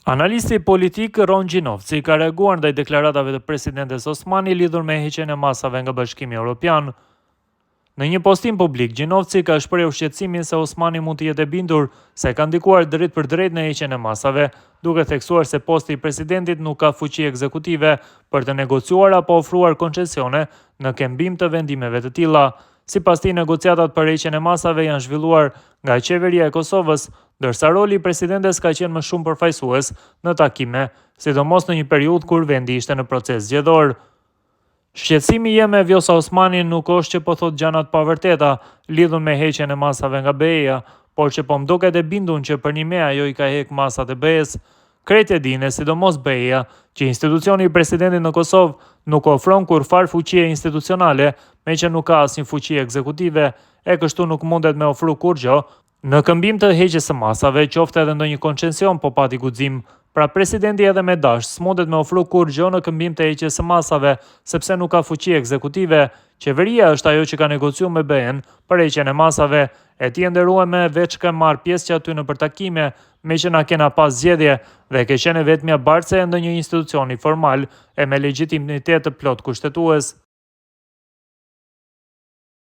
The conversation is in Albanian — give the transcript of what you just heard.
Analisti politik Ron Gjinovci ka reaguar ndaj deklaratave të presidentes Osmani lidhur me heqjen e masave nga Bashkimi Evropian. Në një postim publik, Gjinovci ka shprehur shqetësimin se Osmani mund të jetë e bindur se ka ndikuar drejt për drejt në heqjen e masave, duke theksuar se posti i presidentit nuk ka fuqi ekzekutive për të negociuar apo ofruar koncesione në kembim të vendimeve të tilla. Sipas tij, negociatat për heqjen e masave janë zhvilluar nga qeveria e Kosovës, ndërsa roli i presidentes ka qenë më shumë përfaqësues në takime, sidomos në një periudhë kur vendi ishte në proces zgjedhor. Shqetësimi jem me Vjosa Osmani nuk është që po thot gjanat pa vërteta lidhur me heqjen e masave nga BE-ja, por që po mdoket e bindun që për një me ajo i ka hek masat e BE-s. Krejt e dinë, sidomos BE-ja, që institucioni i presidentit në Kosovë nuk ofron kurfar fuqie institucionale, me që nuk ka asnjë fuqi ekzekutive, e kështu nuk mundet me ofru kur gjë në këmbim të heqjes së masave, qoftë edhe ndonjë koncesion po pati guxim. Pra presidenti edhe me dash s'mundet me ofru kur gjë në këmbim të heqjes së masave, sepse nuk ka fuqi ekzekutive. Qeveria është ajo që ka negociuar me BE-n për heqjen e masave. E ti nderuame veç ka marrë pjesë që aty në për takime, me që na kena pas zgjedhje dhe ke qenë vetmja bartse e ndonjë institucioni formal e me legjitimitet të plot kushtetues.